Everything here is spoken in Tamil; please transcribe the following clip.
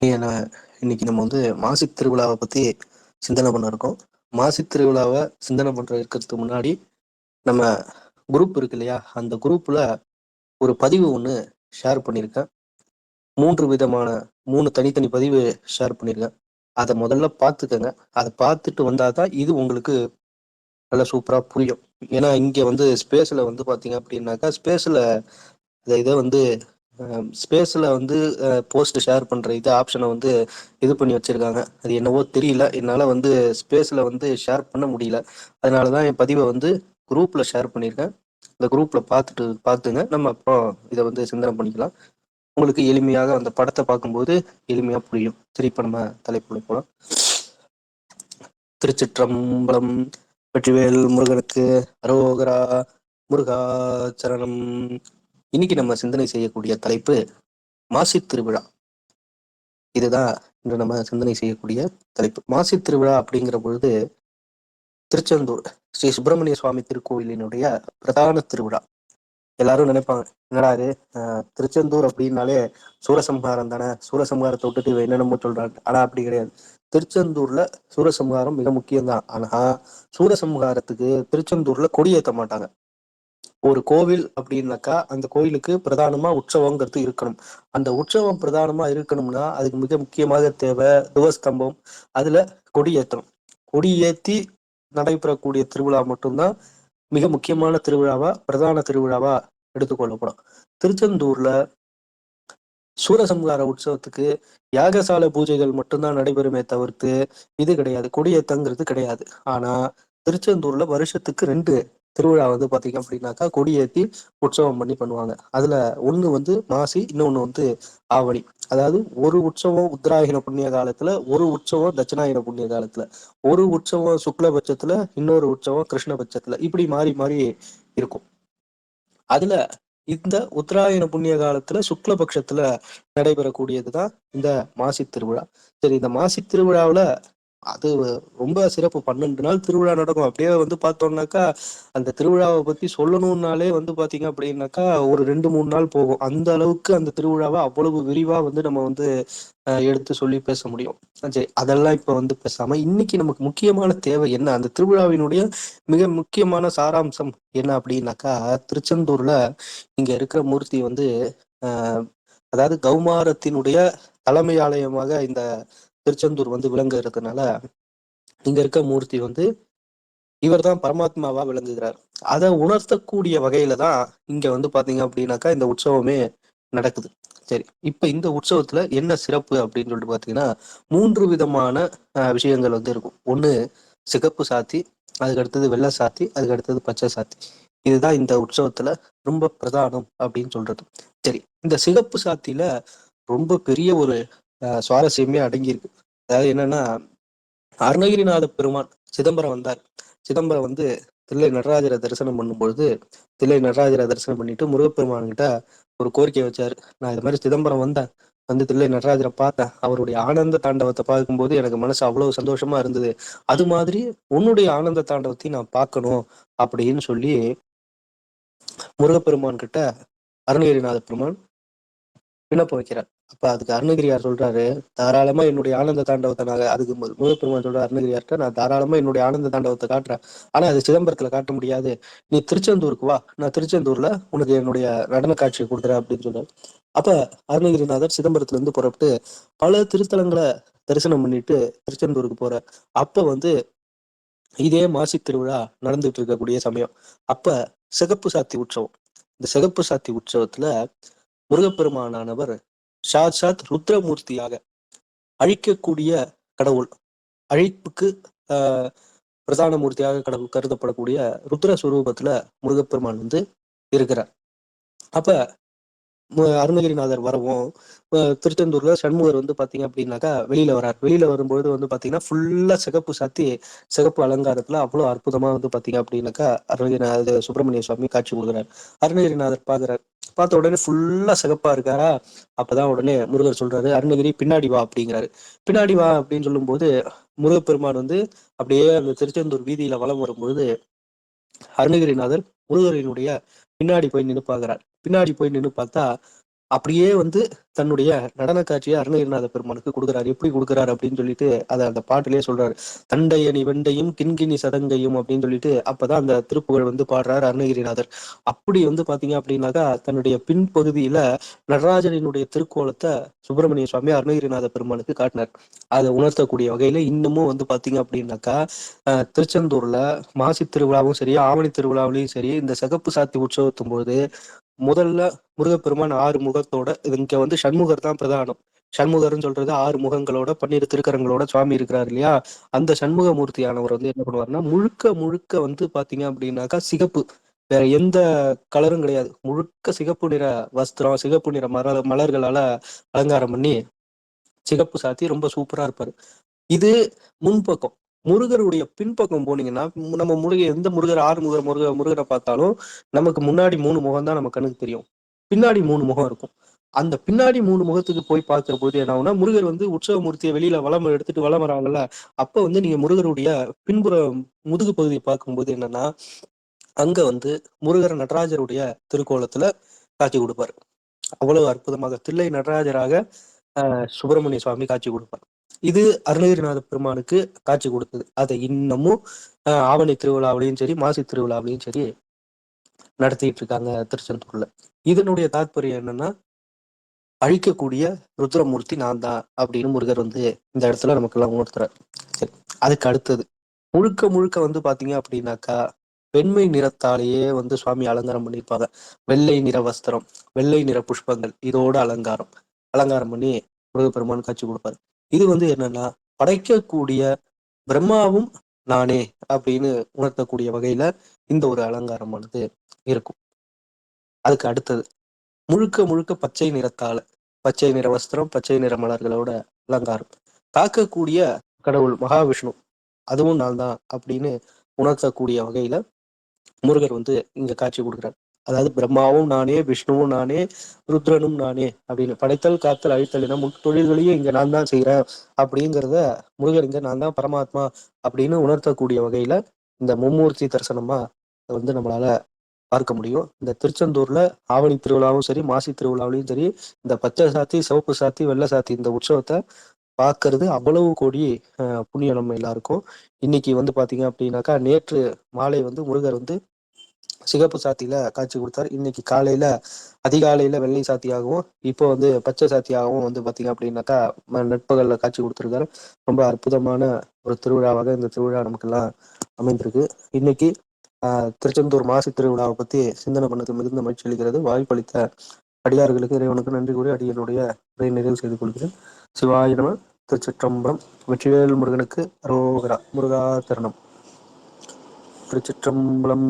ஏன்னா, இன்னைக்கு நம்ம வந்து மாசித் திருவிழாவ பத்தி சிந்தனை பண்ண இருக்கோம். மாசித் திருவிழாவ சிந்தனை இருக்கிறதுக்கு முன்னாடி, நம்ம குரூப் இருக்கு இல்லையா? அந்த குரூப்ல ஒரு பதிவு ஒண்ணு ஷேர் பண்ணியிருக்கேன். 3 விதமான 3 தனித்தனி பதிவு ஷேர் பண்ணியிருக்கேன். அத முதல்ல பார்த்துக்கங்க. அத பார்த்துட்டு வந்தா தான் இது உங்களுக்கு நல்லா சூப்பரா புரியும். ஏன்னா, இங்க வந்து ஸ்பேஸ்ல வந்து பார்த்தீங்க அப்படின்னாக்கா, இத வந்து ஸ்பேஸ்ல வந்து போஸ்ட் ஷேர் பண்ற ஆப்ஷன வந்து இது பண்ணி வச்சிருக்காங்க. அது என்னவோ தெரியல. என்னால வந்து ஸ்பேஸ்ல வந்து ஷேர் பண்ண முடியல. அதனால தான் என் பதிவ வந்து குரூப்ல ஷேர் பண்ணியிருக்கேன். இந்த குரூப்ல பார்த்துங்க. நம்ம அப்புறம் இத வந்து சிந்தனை பண்ணிக்கலாம். உங்களுக்கு எளிமையாக அந்த படத்த பார்க்கும்போது எளிமையா புரியும். சரி, இப்ப நம்ம தலைப்புக்குள்ள போலாம். திருச்சிற்றம்பலம். வெற்றிவேல் முருகனுக்கு அரோகரா. முருகா சரணம். இன்னைக்கு நம்ம சிந்தனை செய்யக்கூடிய தலைப்பு மாசித் திருவிழா. இதுதான் இன்று நம்ம சிந்தனை செய்யக்கூடிய தலைப்பு. மாசித் திருவிழா அப்படிங்கிற பொழுது திருச்செந்தூர் ஸ்ரீ சுப்பிரமணிய சுவாமி திருக்கோயிலினுடைய பிரதான திருவிழா. எல்லாரும் நினைப்பாங்க, என்னடா இது திருச்செந்தூர் அப்படின்னாலே சூரசம்ஹாரம் தானே, சூரசம்ஹாரத்தை விட்டுட்டு இவன் என்னென்னமோ சொல்றாங்க. ஆனா அப்படி கிடையாது. திருச்செந்தூர்ல சூரசம்ஹாரம் மிக முக்கியம்தான். ஆனா சூரசம்ஹாரத்துக்கு திருச்செந்தூர்ல கொடியேற்ற மாட்டாங்க. ஒரு கோவில் அப்படின்னாக்கா அந்த கோயிலுக்கு பிரதானமா உற்சவங்கிறது இருக்கணும். அந்த உற்சவம் பிரதானமா இருக்கணும்னா அதுக்கு மிக முக்கியமாக தேவை துவஸ்தம்பம். அதுல கொடி ஏத்தணும். கொடி ஏத்தி நடைபெறக்கூடிய திருவிழா மட்டும்தான் மிக முக்கியமான திருவிழாவா, பிரதான திருவிழாவா எடுத்துக்கொள்ளப்படும். திருச்செந்தூர்ல சூரசம்ஹார உற்சவத்துக்கு யாகசாலை பூஜைகள் மட்டும்தான் நடைபெறுமே தவிர்த்து இது கிடையாது, கொடியேத்தங்கிறது கிடையாது. ஆனா திருச்செந்தூர்ல வருஷத்துக்கு 2 திருவிழா வந்து பாத்தீங்க அப்படின்னாக்கா கொடியேத்தி உற்சவம் பண்ணி பண்ணுவாங்க. அதுல ஒண்ணு வந்து மாசி, இன்னொன்னு வந்து ஆவணி. அதாவது ஒரு உற்சவம் உத்தராயண புண்ணிய காலத்துல, ஒரு உற்சவம் தட்சிணாயன புண்ணிய காலத்துல, ஒரு உற்சவம் சுக்லபட்சத்துல, இன்னொரு உற்சவம் கிருஷ்ணபட்சத்துல, இப்படி மாறி மாறி இருக்கும். அதுல இந்த உத்தராயண புண்ணிய காலத்துல சுக்லபட்சத்துல நடைபெறக்கூடியதுதான் இந்த மாசித் திருவிழா. சரி, இந்த மாசித் திருவிழாவுல அது ரொம்ப சிறப்பு. 12 நாள் திருவிழா நடக்கும். அப்படியே வந்து பார்த்தோம்னாக்கா அந்த திருவிழாவை பத்தி சொல்லணும்னாலே வந்து பாத்தீங்க அப்படின்னாக்கா ஒரு 2 3 நாள் போகும். அந்த அளவுக்கு அந்த திருவிழாவை அவ்வளவு விரிவா வந்து நம்ம வந்து எடுத்து சொல்லி பேச முடியும். சரி, அதெல்லாம் இப்ப வந்து பேசாம இன்னைக்கு நமக்கு முக்கியமான தேவை என்ன, அந்த திருவிழாவினுடைய மிக முக்கியமான சாராம்சம் என்ன அப்படின்னாக்கா, திருச்செந்தூர்ல இங்க இருக்கிற மூர்த்தி வந்து ஆஹ் அதாவது கௌமாரத்தினுடைய தலைமை ஆலயமாக இந்த திருச்செந்தூர் வந்து விளங்குறதுனால இங்க இருக்க மூர்த்தி வந்து இவர்தான் பரமாத்மாவா விளங்குகிறார். அதை உணர்த்தக்கூடிய வகையில தான் இங்க வந்து பாத்தீங்க அப்படின்னாக்கா இந்த உற்சவமே நடக்குது. சரி, இப்ப இந்த உற்சவத்துல என்ன சிறப்பு அப்படின்னு சொல்லிட்டு பாத்தீங்கன்னா 3 விதமான விஷயங்கள் வந்து இருக்கும். ஒண்ணு சிகப்பு சாத்தி, அதுக்கு அடுத்தது வெள்ளை சாத்தி, அதுக்கு அடுத்தது பச்சை சாத்தி. இதுதான் இந்த உற்சவத்துல ரொம்ப பிரதானம் அப்படின்னு சொல்றது. சரி, இந்த சிகப்பு சாத்தியில ரொம்ப பெரிய ஒரு சுவாரஸ்யமே அடங்கியிருக்கு. அதாவது என்னன்னா, அருணகிரிநாத பெருமான் சிதம்பரம் வந்தார். சிதம்பரம் வந்து தில்லை நடராஜரை தரிசனம் பண்ணும்பொழுது, தில்லை நடராஜரை தரிசனம் பண்ணிட்டு முருகப்பெருமான் கிட்ட ஒரு கோரிக்கை வச்சாரு. நான் இது மாதிரி சிதம்பரம் வந்தேன், வந்து தில்லை நடராஜரை பார்த்தேன். அவருடைய ஆனந்த தாண்டவத்தை பார்க்கும்போது எனக்கு மனசு அவ்வளவு சந்தோஷமா இருந்தது. அது மாதிரி உன்னுடைய ஆனந்த தாண்டவத்தையும் நான் பார்க்கணும் அப்படின்னு சொல்லி முருகப்பெருமான் கிட்ட அருணகிரிநாத பெருமான் விண்ணப்பம் வைக்கிறார். அப்ப அதுக்கு அருணகிரியார் சொல்றாரு, தாராளமா என்னுடைய ஆனந்த தாண்டவத்தை அதுக்கு முருகப்பெருமான் சொல்ற அருணகிரியார்ட்ட, நான் தாராளமா என்னுடைய ஆனந்த தாண்டவத்தை காட்டுறேன். ஆனா அது சிதம்பரத்துல காட்ட முடியாது. நீ திருச்செந்தூருக்கு வா, நான் திருச்செந்தூர்ல உனக்கு என்னுடைய நடன காட்சியை கொடுக்குறேன் அப்படின்னு சொல்றாரு. அப்ப அருணகிரிநாதர் சிதம்பரத்துல இருந்து புறப்பட்டு பல திருத்தலங்களை தரிசனம் பண்ணிட்டு திருச்செந்தூருக்கு போற. அப்ப வந்து இதே மாசி திருவிழா நடந்துட்டு இருக்கக்கூடிய சமயம். அப்ப சிகப்பு சாத்தி உற்சவம். இந்த சிகப்பு சாத்தி உற்சவத்துல முருகப்பெருமானானவர் சாட்சாத் ருத்ரமூர்த்தியாக அழிக்கக்கூடிய கடவுள், அழிப்புக்கு ஆஹ் பிரதான மூர்த்தியாக கருதப்படக்கூடிய ருத்ர சுரூபத்துல முருகப்பெருமான் வந்து இருக்கிறார். அப்ப அருணகிரிநாதர் வரவும் திருச்செந்தூர்ல சண்முகர் வந்து பாத்தீங்க அப்படின்னாக்கா வெளியில வரார். வெளியில வரும்பொழுது வந்து பாத்தீங்கன்னா ஃபுல்லா சிகப்பு சாத்தி சிகப்பு அலங்காரத்துல அவ்வளவு அற்புதமா வந்து பாத்தீங்க அப்படின்னாக்கா அருணகிரிநாதர் சுப்பிரமணிய சுவாமி காட்சி கொடுக்குறாரு. அருணகிரிநாதர் பாக்குறாரு. பார்த்த உடனே ஃபுல்லா சிகப்பா இருக்காரா. அப்பதான் உடனே முருகர் சொல்றாரு, அருணகிரி பின்னாடி வா அப்படிங்கிறாரு. பின்னாடி வா அப்படின்னு சொல்லும் போது முருகப்பெருமான் வந்து அப்படியே அந்த திருச்செந்தூர் வீதியில வலம் வரும்பொழுது அருணகிரிநாதர் முருகரினுடைய பின்னாடி போய் நின்று பாக்குறார். பின்னாடி போய் நின்று பார்த்தா அப்படியே வந்து தன்னுடைய நடன காட்சியை அருணகிரிநாத பெருமானுக்கு கொடுக்குறாரு. எப்படி கொடுக்குறாரு அப்படின்னு சொல்லிட்டு அதை அந்த பாட்டிலேயே சொல்றாரு. தண்டையணி வெண்டையும் கிண்கிணி சதங்கையும் அப்படின்னு சொல்லிட்டு அப்பதான் அந்த திருப்புகழ் வந்து பாடுறாரு அருணகிரிநாதர். அப்படி வந்து பாத்தீங்க அப்படின்னாக்கா தன்னுடைய பின்பகுதியில நடராஜனினுடைய திருக்கோலத்தை சுப்பிரமணிய சுவாமி அருணகிரிநாத பெருமானுக்கு காட்டினார். அதை உணர்த்தக்கூடிய வகையில இன்னமும் வந்து பாத்தீங்க அப்படின்னாக்கா திருச்செந்தூர்ல மாசி திருவிழாவும் சரி, ஆவணி திருவிழாவிலையும் சரி, இந்த சிகப்பு சாத்தி உற்சவத்தும் போது முதல்ல முருகப்பெருமான் 6 முகத்தோட, இது இங்க வந்து சண்முகர் தான் பிரதானம். சண்முகர்ன்னு சொல்றது 6 முகங்களோட 12 திருக்கரங்களோட சுவாமி இருக்கிறார் இல்லையா? அந்த சண்முக மூர்த்தியானவர் வந்து என்ன பண்ணுவாருன்னா, முழுக்க முழுக்க வந்து பாத்தீங்க அப்படின்னாக்கா சிகப்பு. வேற எந்த கலரும் கிடையாது. முழுக்க சிகப்பு நிற வஸ்திரம், சிகப்பு நிற மலர்களால அலங்காரம் பண்ணி, சிகப்பு சாத்தி ரொம்ப சூப்பரா இருப்பாரு. இது முன்பக்கம். முருகருடைய பின்பக்கம் போனீங்கன்னா, நம்ம எந்த முருகர் முருகரை பார்த்தாலும் நமக்கு முன்னாடி 3 முகம் தான் நம்ம கண்ணுக்கு தெரியும். பின்னாடி 3 முகம் இருக்கும். அந்த பின்னாடி 3 முகத்துக்கு போய் பார்க்கிற போது என்ன ஆகும்னா, முருகர் வந்து உற்சவ மூர்த்தியை வெளியில வலம் எடுத்துட்டு வலம் வராங்கல்ல, அப்ப வந்து நீங்க முருகருடைய பின்புற முதுகு பகுதியை பார்க்கும்போது என்னன்னா, அங்க வந்து முருகர் நடராஜருடைய திருக்கோலத்துல காட்சி கொடுப்பாரு. அவ்வளவு அற்புதமாக தில்லை நடராஜராக சுப்பிரமணிய சுவாமி காட்சி கொடுப்பார். இது அருணகிரிநாத பெருமானுக்கு காட்சி கொடுத்தது. அதை இன்னமும் ஆவணி திருவிழாவிலையும் சரி, மாசி திருவிழாவிலையும் சரி நடத்திட்டு இருக்காங்க திருச்செந்தூர்ல. இதனுடைய தாற்பயம் என்னன்னா, அழிக்கக்கூடிய ருத்ரமூர்த்தி நான் தான் அப்படின்னு முருகர் வந்து இந்த இடத்துல நமக்கு எல்லாம் உணர்த்துறார். சரி, அதுக்கு அடுத்தது முழுக்க முழுக்க வந்து பாத்தீங்க அப்படின்னாக்கா வெண்மை நிறத்தாலேயே வந்து சுவாமி அலங்காரம் பண்ணியிருப்பாங்க. வெள்ளை நிற வஸ்திரம், வெள்ளை நிற புஷ்பங்கள், இதோட அலங்காரம் பண்ணி முருகப்பெருமான் காட்சி கொடுப்பாரு. இது வந்து என்னன்னா, படைக்கக்கூடிய பிரம்மாவும் நானே அப்படின்னு உணர்த்தக்கூடிய வகையில இந்த ஒரு அலங்காரமானது இருக்கும். அதுக்கு அடுத்தது முழுக்க முழுக்க பச்சை நிறத்தால, பச்சை நிற வஸ்திரம், பச்சை நிற மலர்களோட அலங்காரம். காக்கக்கூடிய கடவுள் மகாவிஷ்ணு, அதுவும் நான் தான் அப்படின்னு உணர்த்தக்கூடிய வகையில முருகர் வந்து இங்க காட்சி கொடுக்குறார். அதாவது பிரம்மாவும் நானே, விஷ்ணுவும் நானே, ருத்ரனும் நானே அப்படின்னு படைத்தல் காத்தல் அழித்தல் என தொழில்களையும் இங்க நான் தான் செய்யறேன் அப்படிங்கிறத முருகர் இங்க நான் தான் பரமாத்மா அப்படின்னு உணர்த்தக்கூடிய வகையில இந்த மும்மூர்த்தி தரிசனமா வந்து நம்மளால பார்க்க முடியும். இந்த திருச்செந்தூர்ல ஆவணி திருவிழாவும் சரி, மாசி திருவிழாவிலையும் சரி, இந்த பச்சை சாத்தி, சிவப்பு சாத்தி, வெள்ளை சாத்தி இந்த உற்சவத்தை பார்க்கறது அவ்வளவு கோடி புண்ணியம் நம்ம எல்லாருக்கும். இன்னைக்கு வந்து பாத்தீங்க அப்படின்னாக்கா நேற்று மாலை வந்து முருகர் வந்து சிகப்பு சாத்தியில காட்சி கொடுத்தார். இன்னைக்கு காலையில அதிகாலையில வெள்ளை சாத்தியாகவும் இப்போ வந்து பச்சை சாத்தியாகவும் வந்து பாத்தீங்க அப்படின்னாக்கா நட்பகல்ல காட்சி கொடுத்திருக்காரு. ரொம்ப அற்புதமான ஒரு திருவிழாவாக இந்த திருவிழா நமக்கெல்லாம் அமைந்திருக்கு. இன்னைக்கு திருச்செந்தூர் மாசி திருவிழாவை பத்தி சிந்தனை பண்ணது மிகுந்த மகிழ்ச்சி அளிக்கிறது. வாய்ப்பளித்த அடியார்களுக்கு இறைவனுக்கு நன்றி கூறி அடியனுடைய உரையை நிறைவு செய்து கொள்கிறேன். சிவாய நம. திருச்சிற்றம்பலம். வெற்றிவேல் முருகனுக்கு அரோகரா. முருகா தரணம். திருச்சிற்றம்பலம்.